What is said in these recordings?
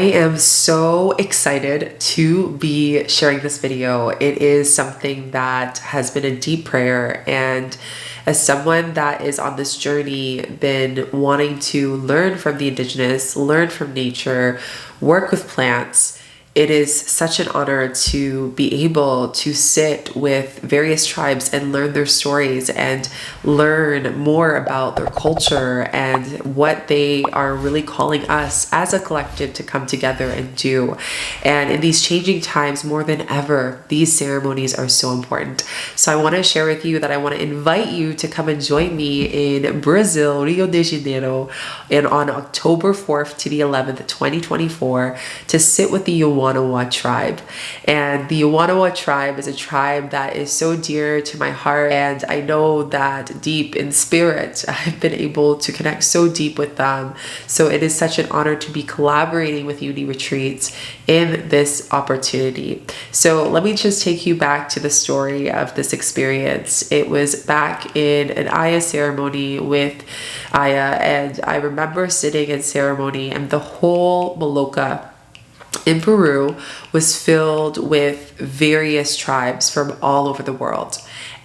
am so excited to be sharing this video. It is something that has been a deep prayer, and as someone that is on this journey, been wanting to learn from the indigenous, learn from nature, work with plants, it is such an honor to be able to sit with various tribes and learn their stories and learn more about their culture and what they are really calling us as a collective to come together and do. And in these changing times, more than ever, these ceremonies are so important. So I want to share with you that I want to invite you to come and join me in Brazil, Rio de Janeiro, and on October 4th to the 11th, 2024, to sit with the Yawanawa tribe. And the Yawanawa tribe is a tribe that is so dear to my heart, and I know that deep in spirit I've been able to connect so deep with them. So it is such an honor to be collaborating with Uni Retreats in this opportunity. So let me just take you back to the story of this experience. It was back in an Aya ceremony with Aya, and I remember sitting in ceremony, and the whole Maloka in Peru was filled with various tribes from all over the world.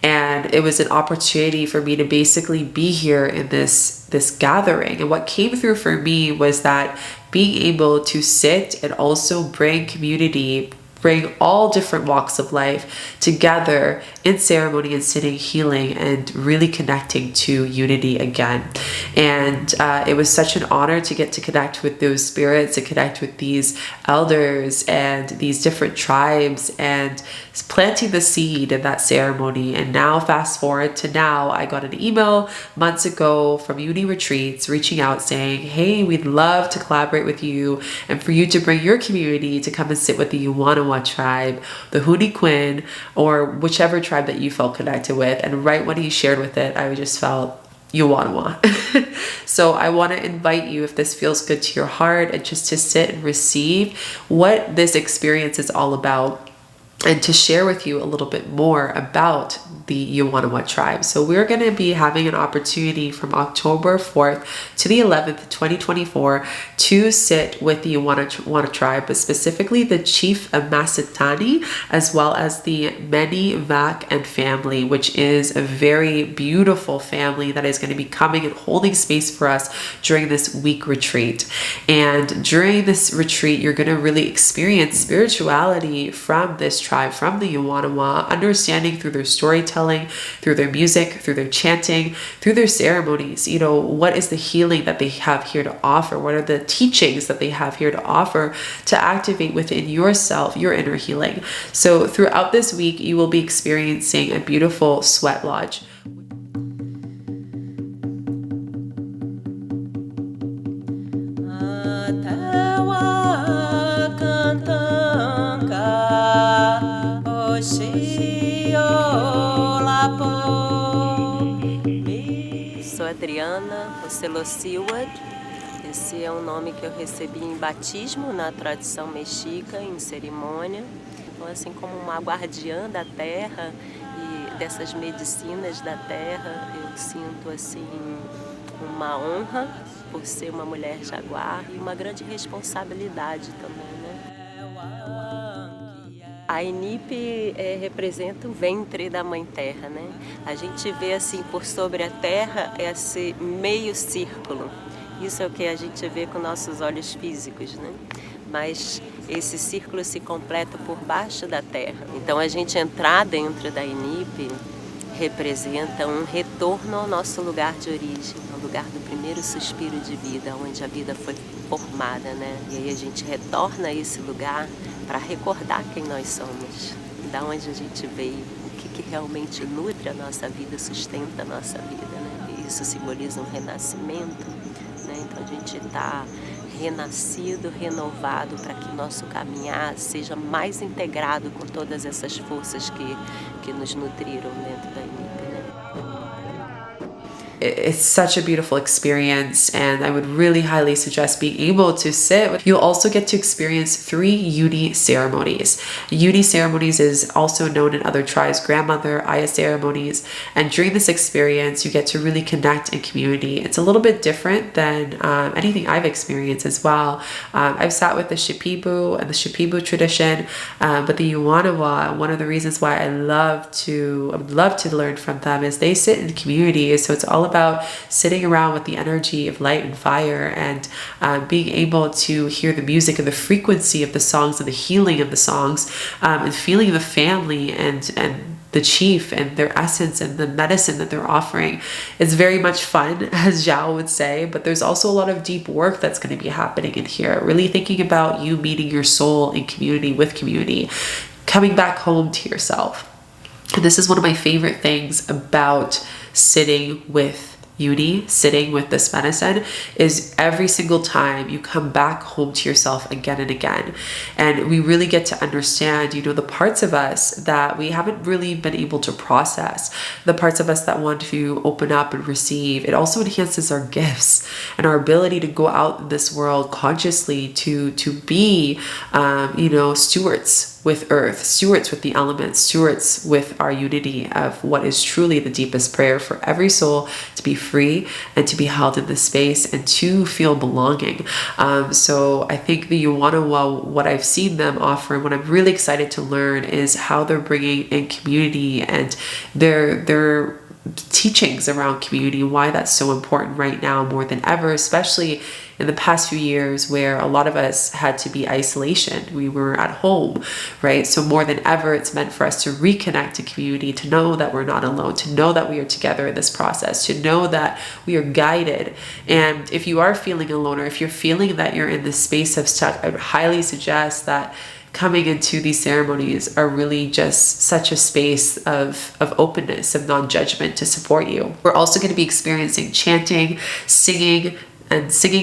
And it was an opportunity for me to basically be here in this gathering. And what came through for me was that being able to sit and also bring community, bring all different walks of life together in ceremony and sitting, healing, and really connecting to unity again. And it was such an honor to get to connect with those spirits, to connect with these elders and these different tribes, and planting the seed in that ceremony. And now fast forward to now, I got an email months ago from Uni Retreats reaching out saying, hey, we'd love to collaborate with you and for you to bring your community to come and sit with the Yawanawa tribe, the Huni Quinn, or whichever tribe that you felt connected with. And right when he shared with it, I just felt Yawanawa. So I want to invite you, if this feels good to your heart, and just to sit and receive what this experience is all about, and to share with you a little bit more about the Yawanawa tribe. So we're going to be having an opportunity from October 4th to the 11th, 2024, to sit with the Yawanawa tribe, but specifically the chief of Masitani, as well as the Meni, Vac, and family, which is a very beautiful family that is going to be coming and holding space for us during this week retreat. And during this retreat, you're going to really experience spirituality from this tribe, from the Yawanawa, understanding through their storytelling, through their music, through their chanting, through their ceremonies. You know, what is the healing that they have here to offer? What are the teachings that they have here to offer to activate within yourself, your inner healing? So throughout this week, you will be experiencing a beautiful sweat lodge. Sou Adriana Ocelociwad. Esse é um nome que eu recebi em batismo na tradição mexica, em cerimônia. Então, assim como uma guardiã da terra e dessas medicinas da terra, eu sinto assim uma honra por ser uma mulher jaguar e uma grande responsabilidade também, né? A Inipe representa o ventre da Mãe Terra, né? A gente vê assim por sobre a terra esse meio círculo. Isso é o que a gente vê com nossos olhos físicos, né? Mas esse círculo se completa por baixo da terra. Então a gente entrar dentro da Inipe representa um retorno ao nosso lugar de origem, ao lugar do primeiro suspiro de vida, onde a vida foi formada, né? E aí a gente retorna a esse lugar para recordar quem nós somos, da onde a gente veio, o que realmente nutre a nossa vida, sustenta a nossa vida, né? E isso simboliza um renascimento, né? Então a gente está renascido, renovado, para que o nosso caminhar seja mais integrado com todas essas forças que nos nutriram dentro da Inipe, né? it's such a beautiful experience, and I would really highly suggest being able to sit. You'll also get to experience 3 Yudi ceremonies. Yudi ceremonies is also known in other tribes grandmother Aya ceremonies, and during this experience you get to really connect in community. It's a little bit different than anything I've experienced as well. I've sat with the Shipibo and the Shipibo tradition, but the Yawanawa, one of the reasons why I would love to learn from them is they sit in community. So it's all about sitting around with the energy of light and fire, and being able to hear the music and the frequency of the songs and the healing of the songs, and feeling the family and the chief and their essence and the medicine that they're offering. It's very much fun, as Zhao would say, but there's also a lot of deep work that's going to be happening in here. Really thinking about you meeting your soul in community, with community, coming back home to yourself. And this is one of my favorite things about sitting with Yudi, sitting with this medicine, is every single time you come back home to yourself again and again. And we really get to understand, the parts of us that we haven't really been able to process, the parts of us that want to open up and receive. It also enhances our gifts and our ability to go out in this world consciously to be, stewards with earth, stewards with the elements, stewards with our unity of what is truly the deepest prayer for every soul, to be free and to be held in this space and to feel belonging. So I think the Yawanawa, what I've seen them offer and what I'm really excited to learn is how they're bringing in community and their teachings around community, why that's so important right now more than ever, especially in the past few years where a lot of us had to be isolation. We were at home, right? So more than ever, it's meant for us to reconnect to community, to know that we're not alone, to know that we are together in this process, to know that we are guided. And if you are feeling alone, or if you're feeling that you're in this space of stuck, I would highly suggest that coming into these ceremonies are really just such a space of openness, of non-judgment to support you. We're also going to be experiencing chanting, singing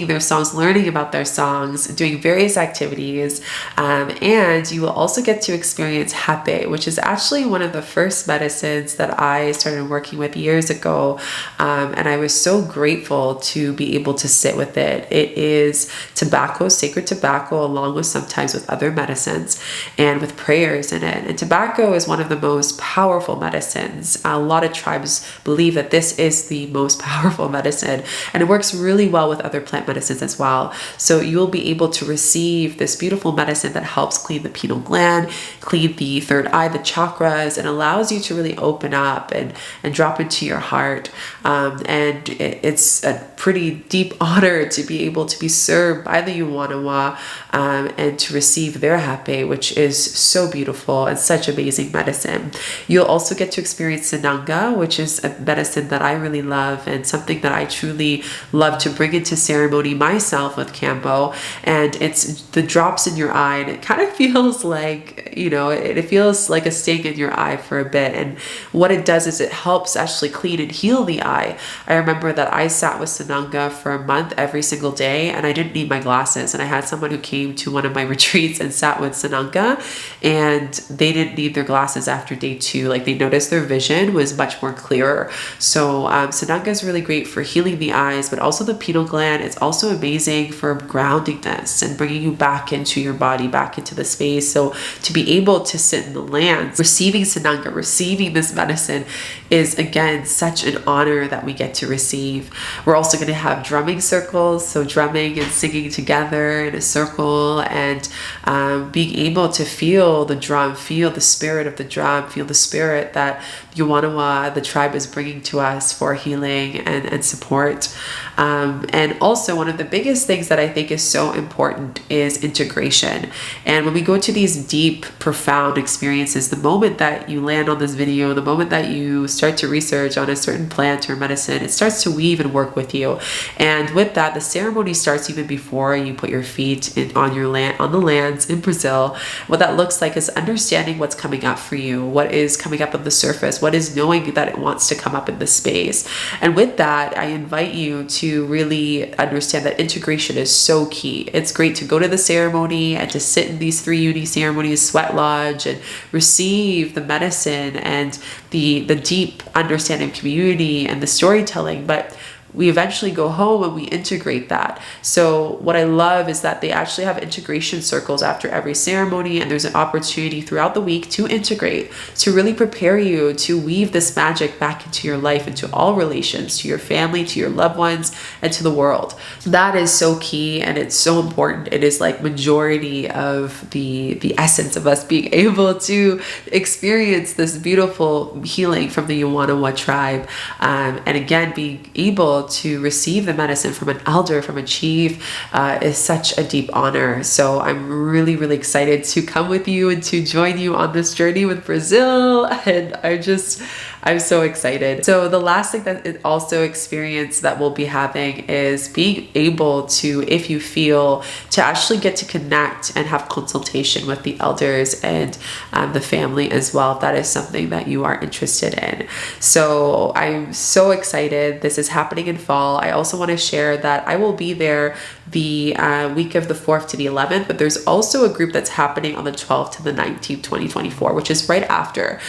their songs, learning about their songs, doing various activities. And you will also get to experience Hape, which is actually one of the first medicines that I started working with years ago. And I was so grateful to be able to sit with it. It is tobacco, sacred tobacco, along with sometimes with other medicines and with prayers in it. And tobacco is one of the most powerful medicines. A lot of tribes believe that this is the most powerful medicine, and it works really well with other plant medicines as well. So you'll be able to receive this beautiful medicine that helps clean the pineal gland, clean the third eye, the chakras, and allows you to really open up and drop into your heart. And it's a pretty deep honor to be able to be served by the Yawanawa and to receive their Hape, which is so beautiful and such amazing medicine. You'll also get to experience Sananga, which is a medicine that I really love and something that I truly love to bring into ceremony myself with Kambo. And it's the drops in your eye, and it kind of feels like, it feels like a sting in your eye for a bit. And what it does is it helps actually clean and heal the eye. I remember that I sat with Sananga for a month every single day, and I didn't need my glasses. And I had someone who came to one of my retreats and sat with Sananga, and they didn't need their glasses after day 2. Like, they noticed their vision was much more clearer. So Sananga is really great for healing the eyes, but also the pineal gland. It's also amazing for groundingness and bringing you back into your body, back into the space. So to be able to sit in the lands, receiving Sananga, receiving this medicine is, again, such an honor that we get to receive. We're also going to have drumming circles, so drumming and singing together in a circle, and being able to feel the drum, feel the spirit of the drum, feel the spirit that Yawanawa, the tribe, is bringing to us for healing and support. And also, one of the biggest things that I think is so important is integration. And when we go to these deep, profound experiences, the moment that you land on this video, the moment that you start to research on a certain plant or medicine, it starts to weave and work with you. And with that, the ceremony starts even before you put your feet on the lands in Brazil. What that looks like is understanding what's coming up for you, what is coming up on the surface, what is knowing that it wants to come up in the space. And with that, I invite you to really really understand that integration is so key. It's great to go to the ceremony and to sit in these 3 uni ceremonies, sweat lodge, and receive the medicine and the deep understanding of community and the storytelling, but we eventually go home and we integrate that. So what I love is that they actually have integration circles after every ceremony, and there's an opportunity throughout the week to integrate, to really prepare you to weave this magic back into your life, into all relations, to your family, to your loved ones, and to the world. That is so key, and it's so important. It is like majority of the essence of us being able to experience this beautiful healing from the Yawanawa tribe, and again, being able to receive the medicine from an elder, from a chief, is such a deep honor. So I'm really, really excited to come with you and to join you on this journey with Brazil. And I'm so excited. So the last thing that it also experience that we'll be having is being able to, if you feel, to actually get to connect and have consultation with the elders and the family as well, if that is something that you are interested in. So I'm so excited. This is happening in fall. I also want to share that I will be there the week of the 4th to the 11th, but there's also a group that's happening on the 12th to the 19th, 2024, which is right after.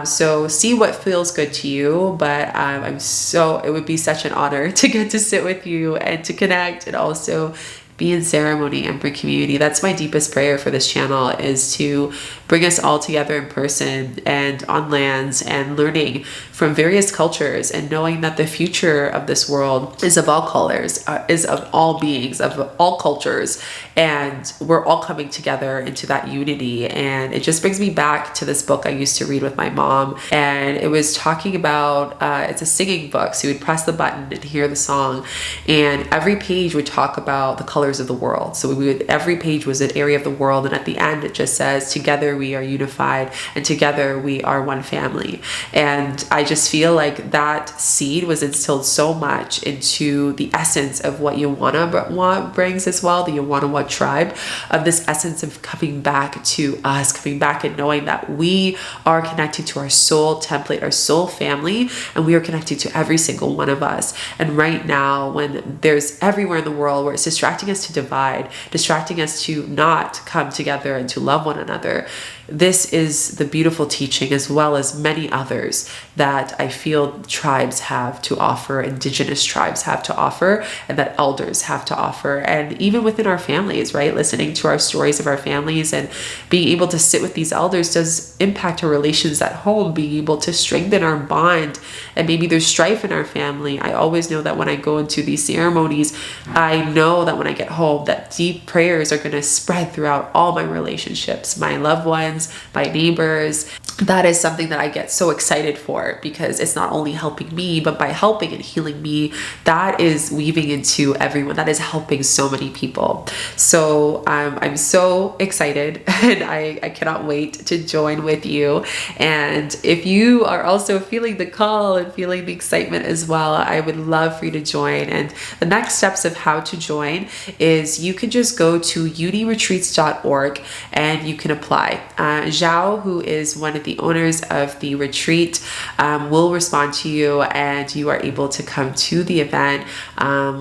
So see what feels good to you, but it would be such an honor to get to sit with you and to connect and also be in ceremony and bring community. That's my deepest prayer for this channel, is to bring us all together in person and on lands and learning from various cultures and knowing that the future of this world is of all colors, is of all beings, of all cultures, and we're all coming together into that unity. And it just brings me back to this book I used to read with my mom, and it was talking about, it's a singing book, so you would press the button and hear the song, and every page would talk about the colors of the world. So every page was an area of the world, and at the end it just says, together we are unified and together we are one family. And I just feel like that seed was instilled so much into the essence of what Yawanawa brings as well, the Yawanawa tribe, of this essence of coming back to us, coming back and knowing that we are connected to our soul template, our soul family, and we are connected to every single one of us. And right now, when there's everywhere in the world where it's distracting us to divide, distracting us to not come together and to love one another, this is the beautiful teaching, as well as many others, that I feel tribes have to offer, indigenous tribes have to offer, and that elders have to offer. And even within our families, right? Listening to our stories of our families and being able to sit with these elders does impact our relations at home, being able to strengthen our bond. And maybe there's strife in our family. I always know that when I go into these ceremonies, I know that when I get home, that deep prayers are going to spread throughout all my relationships, my loved ones, my neighbors. That is something that I get so excited for, because it's not only helping me, but by helping and healing me, that is weaving into everyone. That is helping so many people. So I'm so excited, and I cannot wait to join with you. And if you are also feeling the call and feeling the excitement as well, I would love for you to join. And the next steps of how to join is you can just go to uniretreats.org and you can apply. Zhao, who is one of the owners of the retreat, will respond to you, and you are able to come to the event.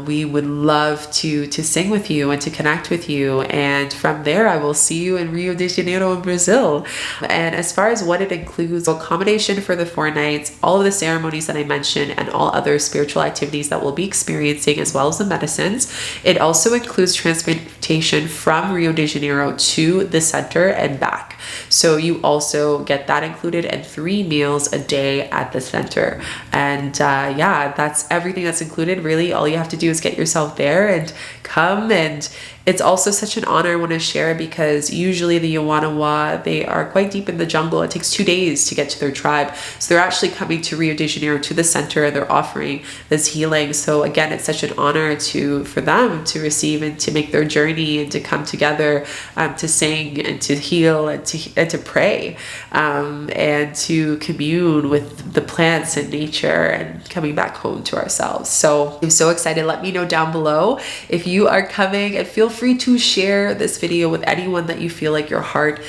We would love to sing with you and to connect with you, and from there I will see you in Rio de Janeiro in Brazil. And as far as what it includes, accommodation for the 4 nights, all of the ceremonies that I mentioned, and all other spiritual activities that we'll be experiencing, as well as the medicines. It also includes transportation from Rio de Janeiro to the center and back. So you also get that included, and 3 meals a day at the center. And yeah, that's everything that's included. Really, all you have to do is get yourself there and come. And it's also such an honor I want to share, because usually the Yawanawa, they are quite deep in the jungle. It takes 2 days to get to their tribe. So they're actually coming to Rio de Janeiro, to the center. They're offering this healing. So again, it's such an honor for them to receive and to make their journey and to come together, to sing and to heal and to pray, and to commune with the plants and nature, and coming back home to ourselves. So I'm so excited. Let me know down below if you are coming, and feel free to share this video with anyone that you feel like your heart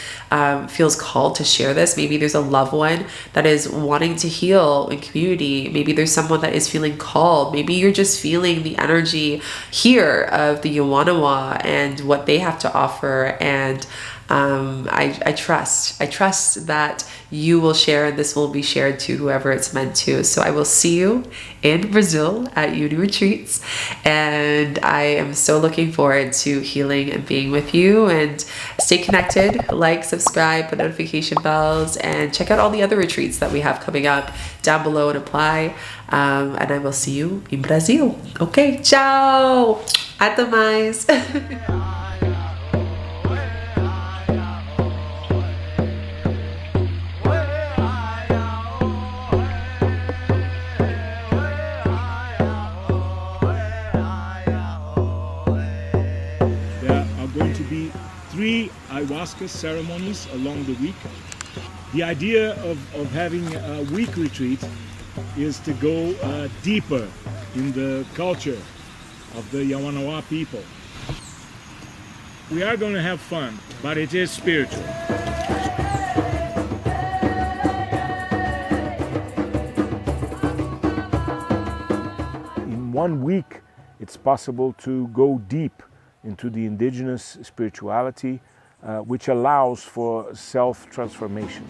feels called to share this. Maybe there's a loved one that is wanting to heal in community. Maybe there's someone that is feeling called. Maybe you're just feeling the energy here of the Yawanawa and what they have to offer. And I trust that you will share, and this will be shared to whoever it's meant to. So I will see you in Brazil at Uni Retreats, and I am so looking forward to healing and being with you. And stay connected, like, subscribe, put notification bells, and check out all the other retreats that we have coming up down below and apply. And I will see you in Brazil. Okay, ciao! Até mais! Three Ayahuasca ceremonies along the week. The idea of having a week retreat is to go deeper in the culture of the Yawanawa people. We are going to have fun, but it is spiritual. In 1 week, it's possible to go deep into the indigenous spirituality, which allows for self-transformation.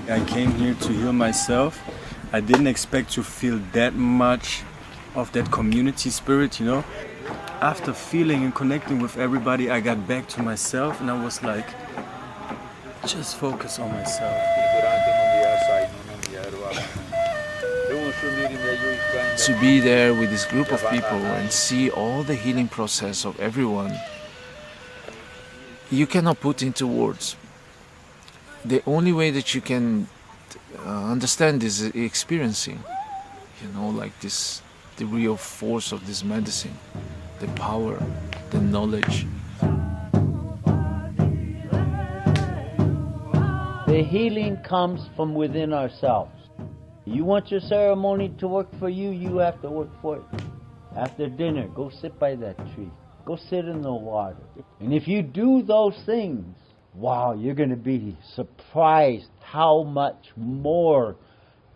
I came here to heal myself. I didn't expect to feel that much of that community spirit, you know. After feeling and connecting with everybody, I got back to myself and I was like, just focus on myself. To be there with this group of people and see all the healing process of everyone, you cannot put into words. The only way that you can understand is experiencing, you know, like this, the real force of this medicine, the power, the knowledge. The healing comes from within ourselves. You want your ceremony to work for you, you have to work for it. After dinner, go sit by that tree. Go sit in the water. And if you do those things, wow, you're going to be surprised how much more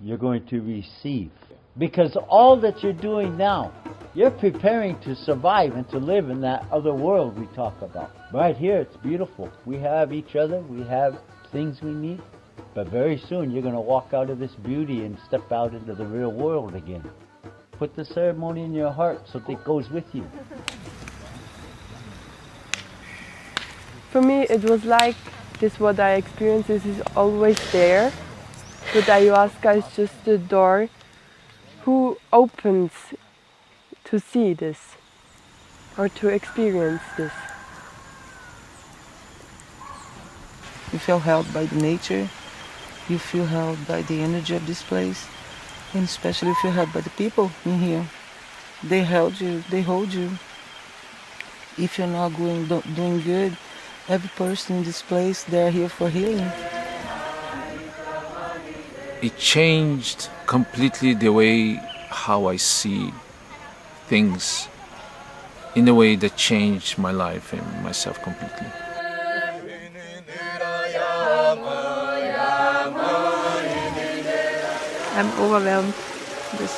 you're going to receive. Because all that you're doing now, you're preparing to survive and to live in that other world we talk about. Right here, it's beautiful. We have each other, we have things we need, but very soon you're going to walk out of this beauty and step out into the real world again. Put the ceremony in your heart so it goes with you. For me, it was like this, what I experienced is always there, but ayahuasca is just the door who opens to see this or to experience this. You feel held by the nature, you feel held by the energy of this place, and especially you feel held by the people in here. They held you, they hold you. If you're not doing good, every person in this place, they're here for healing. It changed completely the way how I see things, in a way that changed my life and myself completely. I'm overwhelmed with